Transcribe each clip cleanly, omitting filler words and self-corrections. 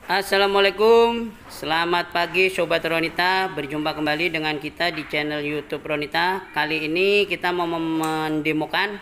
Assalamualaikum, selamat pagi Sobat Ronita. Berjumpa kembali dengan kita di channel YouTube Ronita. Kali ini kita mau mendemokan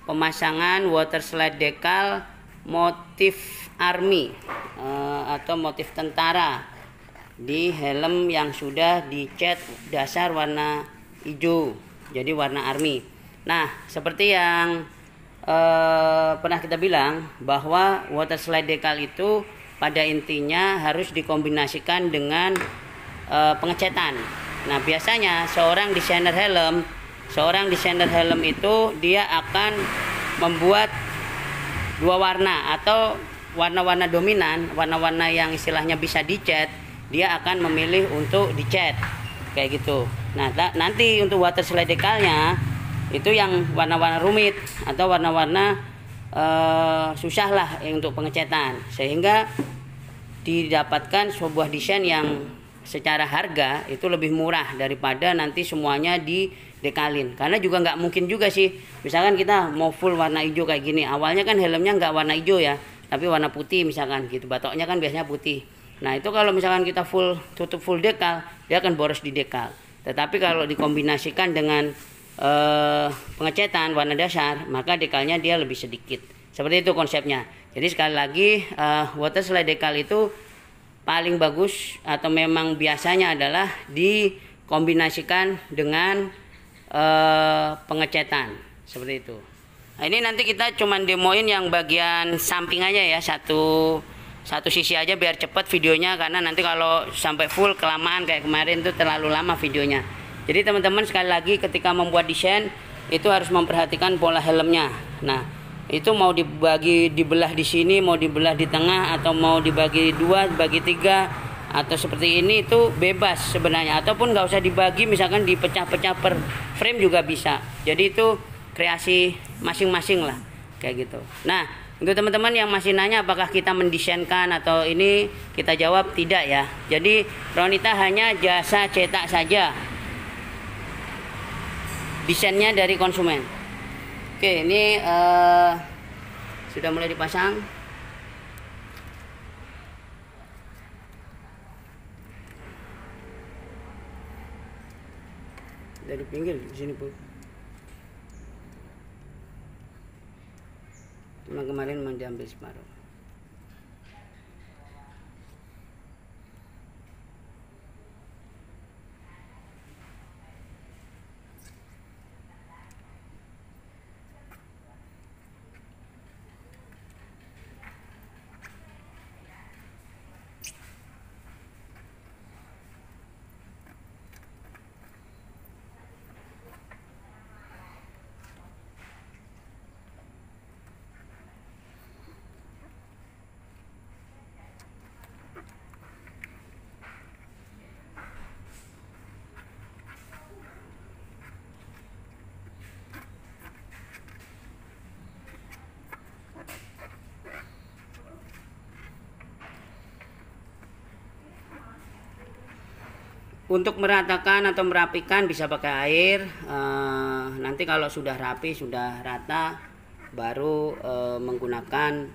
pemasangan water slide dekal motif army atau motif tentara di helm yang sudah dicat dasar warna hijau, jadi warna army. Nah, seperti yang pernah kita bilang bahwa water slide dekal itu pada intinya harus dikombinasikan dengan pengecatan. Nah, biasanya seorang desainer helm itu dia akan membuat dua warna atau warna-warna dominan, warna-warna yang istilahnya bisa dicat, dia akan memilih untuk dicat kayak gitu. Nah, nanti untuk water slide dekalnya itu yang warna-warna rumit atau warna-warna susah lah untuk pengecatan, sehingga didapatkan sebuah desain yang secara harga itu lebih murah daripada nanti semuanya di dekalin. Karena juga nggak mungkin juga sih, misalkan kita mau full warna hijau kayak gini, awalnya kan helmnya nggak warna hijau ya, tapi warna putih misalkan gitu, batoknya kan biasanya putih. Nah, itu kalau misalkan kita tutup full dekal, dia akan boros di dekal. Tetapi kalau dikombinasikan dengan pengecatan warna dasar, maka dekalnya dia lebih sedikit. Seperti itu konsepnya. Jadi sekali lagi, water slide dekal itu paling bagus atau memang biasanya adalah dikombinasikan dengan pengecatan seperti itu. Nah, ini nanti kita cuman demoin yang bagian samping aja ya, satu sisi aja biar cepat videonya, karena nanti kalau sampai full kelamaan kayak kemarin tuh terlalu lama videonya. Jadi teman-teman, sekali lagi ketika membuat desain itu harus memperhatikan pola helmnya. Nah, itu mau dibelah di sini, mau dibelah di tengah, atau mau dibagi dua, dibagi tiga, atau seperti ini itu bebas sebenarnya. Ataupun nggak usah dibagi, misalkan dipecah-pecah per frame juga bisa. Jadi itu kreasi masing-masing lah kayak gitu. Nah, untuk teman-teman yang masih nanya apakah kita mendesainkan atau ini, kita jawab tidak ya. Jadi Ronita hanya jasa cetak saja, desainnya dari konsumen. Oke, ini sudah mulai dipasang. Dari pinggir di sini pun. Cuma kemarin mau diambil separuh. Untuk meratakan atau merapikan bisa pakai air. Nanti kalau sudah rapi, sudah rata, baru menggunakan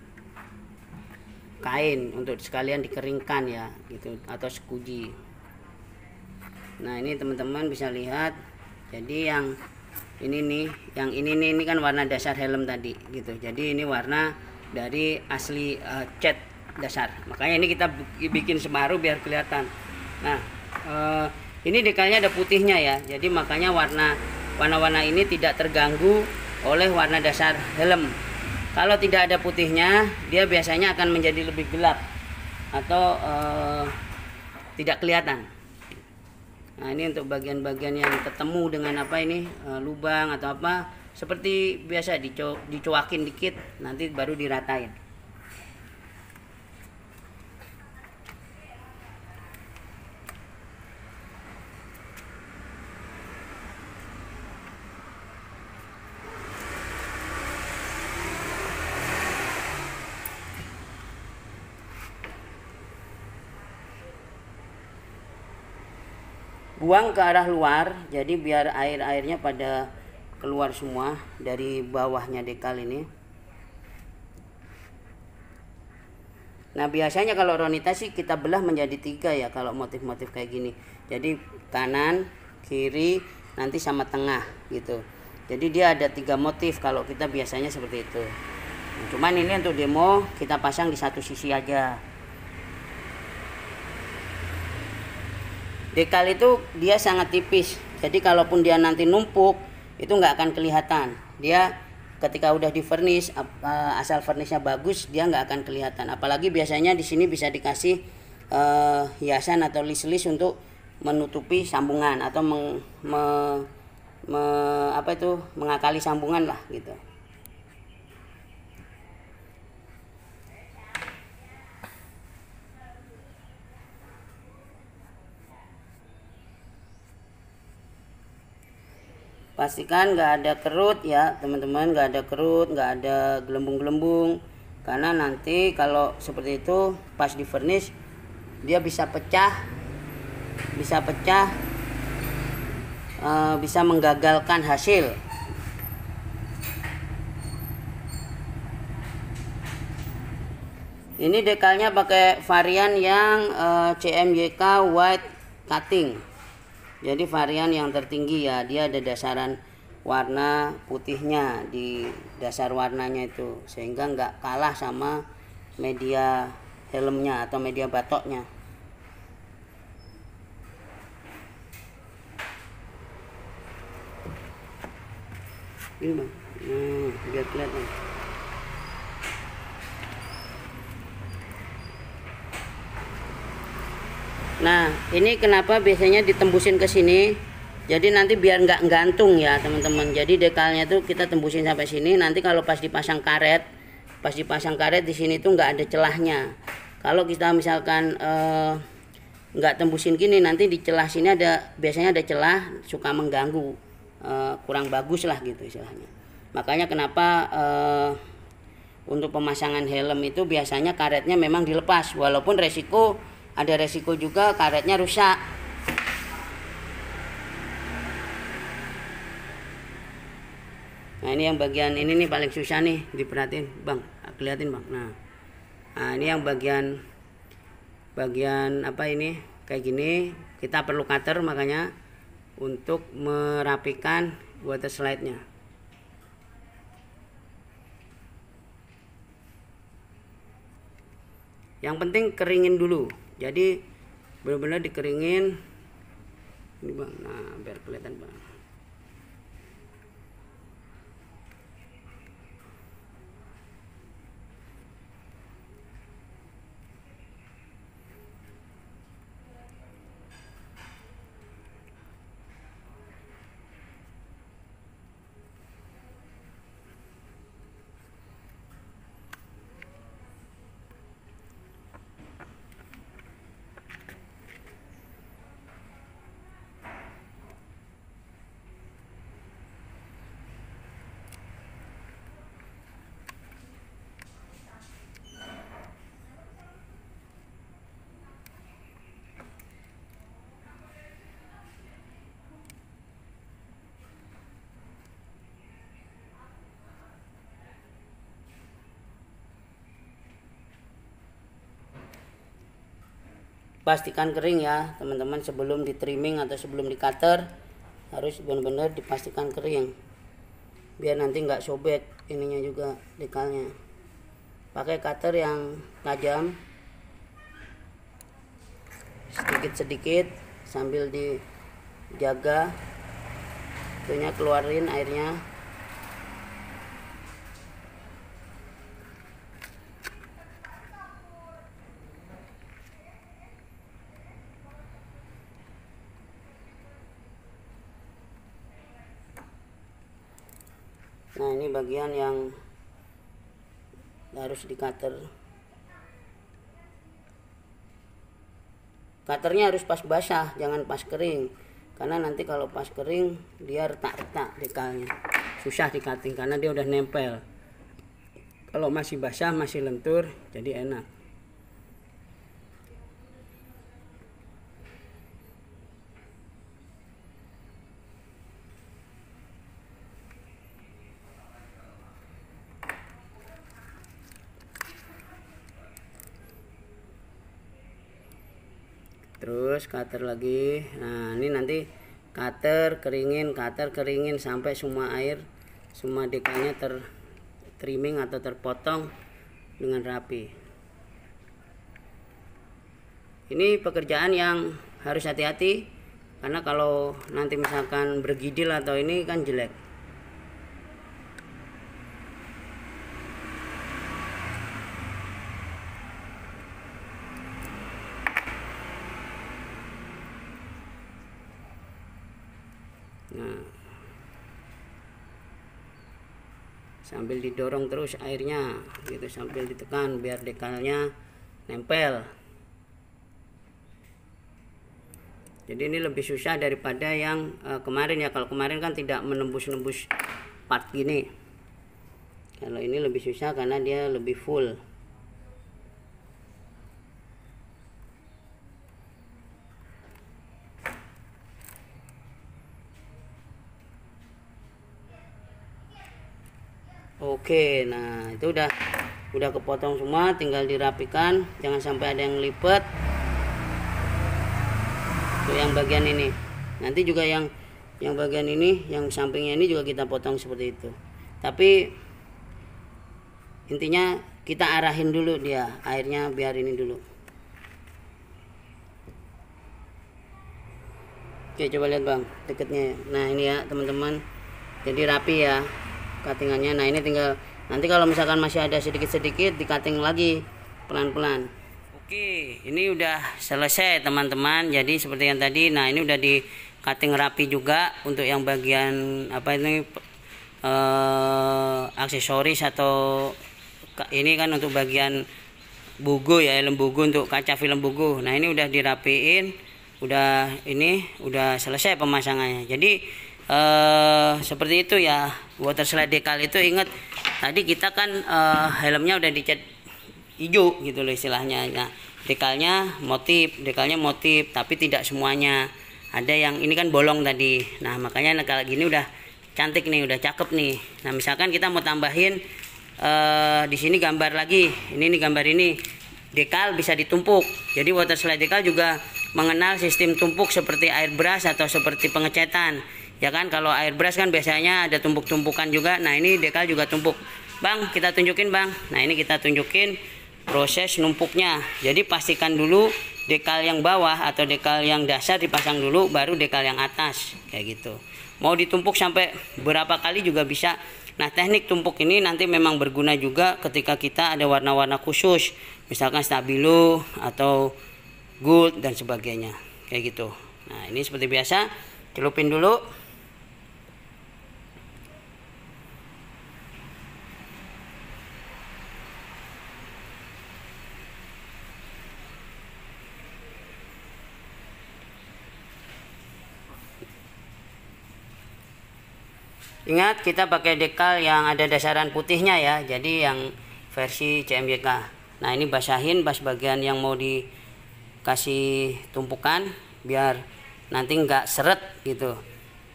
kain untuk sekalian dikeringkan ya gitu, atau sekuji. Nah, ini teman-teman bisa lihat. Jadi yang ini nih, ini kan warna dasar helm tadi gitu. Jadi ini warna dari asli cat dasar. Makanya ini kita bikin separuh biar kelihatan. Nah, ini dekalnya ada putihnya ya, jadi makanya warna-warna ini tidak terganggu oleh warna dasar helm. Kalau tidak ada putihnya, dia biasanya akan menjadi lebih gelap atau tidak kelihatan. Nah, ini untuk bagian-bagian yang ketemu dengan apa ini, lubang atau apa, seperti biasa dicuakin dikit, nanti baru diratain. Buang ke arah luar, jadi biar air-airnya pada keluar semua dari bawahnya dekal ini. Nah biasanya kalau Ronita sih kita belah menjadi 3 ya kalau motif-motif kayak gini. Jadi kanan, kiri, nanti sama tengah gitu. Jadi dia ada 3 motif kalau kita biasanya seperti itu. Cuman ini untuk demo kita pasang di satu sisi aja. Dekal itu dia sangat tipis. Jadi kalaupun dia nanti numpuk itu nggak akan kelihatan. Dia ketika udah di vernish, asal vernishnya bagus, dia nggak akan kelihatan. Apalagi biasanya di sini bisa dikasih hiasan atau list-list untuk menutupi sambungan atau mengakali sambungan lah gitu. Pastikan nggak ada kerut ya teman-teman, nggak ada kerut, nggak ada gelembung-gelembung, karena nanti kalau seperti itu pas di vernish dia bisa pecah, bisa menggagalkan hasil. Ini dekalnya pakai varian yang CMYK white cutting. Jadi varian yang tertinggi ya, dia ada dasaran warna putihnya di dasar warnanya itu, sehingga nggak kalah sama media helmnya atau media batoknya. Ini bang, biar kelihatan. Nah, ini kenapa biasanya ditembusin ke sini. Jadi nanti biar nggak gantung ya teman-teman. Jadi dekalnya tuh kita tembusin sampai sini. Nanti kalau pas dipasang karet, di sini tuh nggak ada celahnya. Kalau kita misalkan nggak tembusin gini, nanti di celah sini biasanya ada celah, suka mengganggu, kurang bagus lah gitu istilahnya. Makanya kenapa untuk pemasangan helm itu biasanya karetnya memang dilepas, walaupun ada resiko juga karetnya rusak. Nah ini yang bagian ini nih paling susah nih, diperhatiin bang, kelihatin bang. Nah ini yang bagian apa ini kayak gini, kita perlu cutter makanya untuk merapikan water slide-nya. Yang penting keringin dulu. Jadi benar-benar dikeringin ini bang. Nah biar kelihatan bang. Pastikan kering ya teman-teman, sebelum di trimming atau sebelum di cutter harus benar-benar dipastikan kering biar nanti nggak sobek ininya juga dekalnya. Pakai cutter yang tajam sedikit-sedikit sambil dijaga itunya, keluarin airnya. Nah ini bagian yang harus di cutter. Cutternya harus pas basah, jangan pas kering, karena nanti kalau pas kering dia retak-retak dekalnya, susah di cutting karena dia udah nempel. Kalau masih basah, masih lentur, jadi enak. terus cutter lagi. Nah ini nanti cutter keringin sampai semua air, semua dekalnya trimming atau terpotong dengan rapi. Ini pekerjaan yang harus hati-hati, karena kalau nanti misalkan bergidil atau ini kan jelek. Nah, sambil didorong terus airnya gitu, sambil ditekan biar dekalnya nempel. Jadi ini lebih susah daripada yang kemarin ya. Kalau kemarin kan tidak menembus-nembus part gini. Kalau ini lebih susah karena dia lebih full. Oke, nah itu udah kepotong semua, tinggal dirapikan, jangan sampai ada yang lipet. Untuk yang bagian ini, nanti juga yang bagian ini, yang sampingnya ini juga kita potong seperti itu. Tapi intinya kita arahin dulu dia airnya, biar ini dulu. Oke, coba lihat bang deketnya. Nah ini ya teman-teman, jadi rapi ya cuttingannya. Nah ini tinggal nanti kalau misalkan masih ada sedikit-sedikit di cutting lagi pelan-pelan. Oke, ini udah selesai teman-teman. Jadi seperti yang tadi, nah ini udah di cutting rapi juga untuk yang bagian apa ini aksesoris atau ini kan untuk bagian bugu ya, helm bugu, untuk kaca film bugu. Nah ini udah dirapiin, udah selesai pemasangannya. Jadi seperti itu ya, water slide decal itu. Ingat tadi kita kan helmnya udah dicat hijau gitu loh istilahnya. Nah dekalnya motif tapi tidak semuanya. Ada yang ini kan bolong tadi. Nah makanya kalau gini udah cantik nih, udah cakep nih. Nah misalkan kita mau tambahin di sini gambar lagi, ini gambar ini, dekal bisa ditumpuk. Jadi water slide decal juga mengenal sistem tumpuk seperti airbrush atau seperti pengecetan ya kan. Kalau airbrush kan biasanya ada tumpuk-tumpukan juga. Nah ini dekal juga tumpuk. Bang, kita tunjukin bang. Nah ini kita tunjukin proses numpuknya. Jadi pastikan dulu dekal yang bawah atau dekal yang dasar dipasang dulu, baru dekal yang atas kayak gitu. Mau ditumpuk sampai berapa kali juga bisa. Nah teknik tumpuk ini nanti memang berguna juga ketika kita ada warna-warna khusus, misalkan stabilo atau gold dan sebagainya kayak gitu. Nah ini seperti biasa, celupin dulu. Ingat kita pakai dekal yang ada dasaran putihnya ya, jadi yang versi CMYK. Nah ini basahin pas bagian yang mau dikasih tumpukan, biar nanti nggak seret gitu,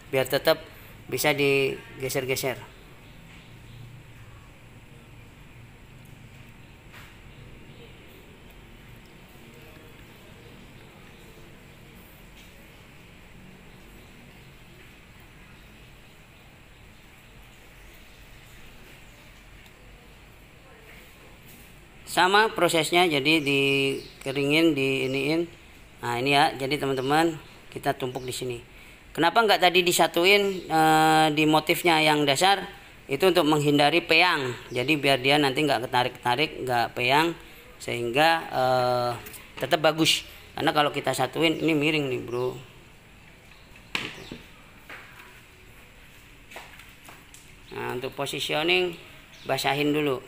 biar tetap bisa digeser-geser. Sama prosesnya, jadi dikeringin, diiniin. Nah ini ya, jadi teman-teman kita tumpuk di sini. Kenapa nggak tadi disatuin di motifnya yang dasar? Itu untuk menghindari peyang. Jadi biar dia nanti nggak ketarik-tarik, nggak peyang, sehingga tetap bagus. Karena kalau kita satuin ini miring nih bro. Gitu. Nah untuk positioning basahin dulu.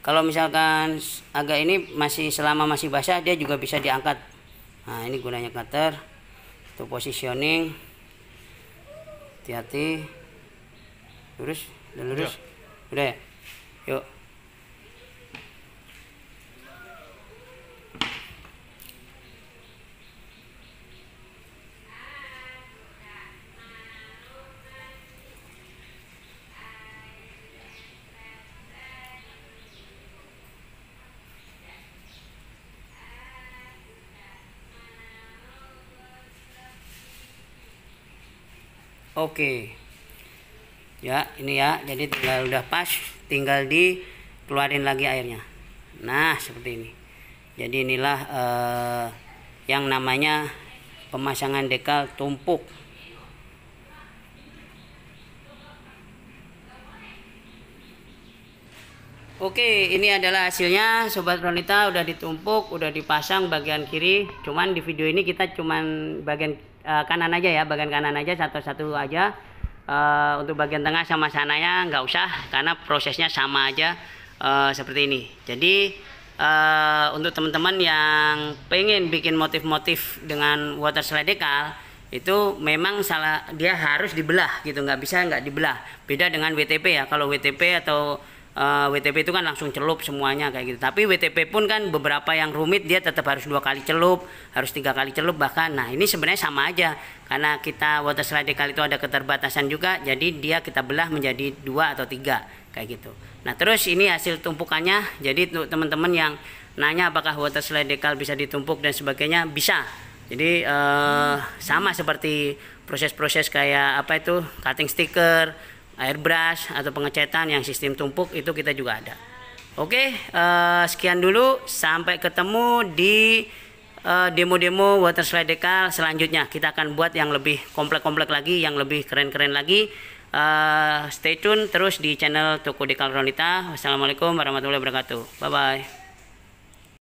Kalau misalkan agak ini selama masih basah, dia juga bisa diangkat. Nah ini gunanya cutter untuk positioning. Hati-hati, lurus dan lurus. Udah ya, yuk. Oke. Ya, ini ya. Jadi tinggal udah pas, tinggal dikeluarin lagi airnya. Nah, seperti ini. Jadi inilah yang namanya pemasangan dekal tumpuk. Oke, ini adalah hasilnya Sobat Ronita, udah ditumpuk, udah dipasang bagian kiri. Cuman di video ini kita cuman bagian kanan aja ya, bagian kanan aja satu-satu aja. Untuk bagian tengah sama sananya nggak usah karena prosesnya sama aja seperti ini. Jadi untuk teman-teman yang pengen bikin motif-motif dengan water slide dekal, itu memang salah, dia harus dibelah gitu, nggak bisa nggak dibelah. Beda dengan WTP ya, kalau WTP atau WTP itu kan langsung celup semuanya kayak gitu. Tapi WTP pun kan beberapa yang rumit dia tetap harus 2 kali celup, harus 3 kali celup bahkan. Nah ini sebenarnya sama aja, karena kita water slide dekal itu ada keterbatasan juga, jadi dia kita belah menjadi 2 atau 3 kayak gitu. Nah terus ini hasil tumpukannya. Jadi untuk teman-teman yang nanya apakah water slide dekal bisa ditumpuk dan sebagainya, bisa. Jadi sama seperti proses-proses kayak apa itu, cutting sticker, airbrush atau pengecetan yang sistem tumpuk itu kita juga ada. Oke, sekian dulu, sampai ketemu di demo-demo water slide dekal selanjutnya. Kita akan buat yang lebih komplek-komplek lagi, yang lebih keren-keren lagi. Stay tune terus di channel Toko Dekal Ronita. Wassalamualaikum warahmatullahi wabarakatuh. Bye bye.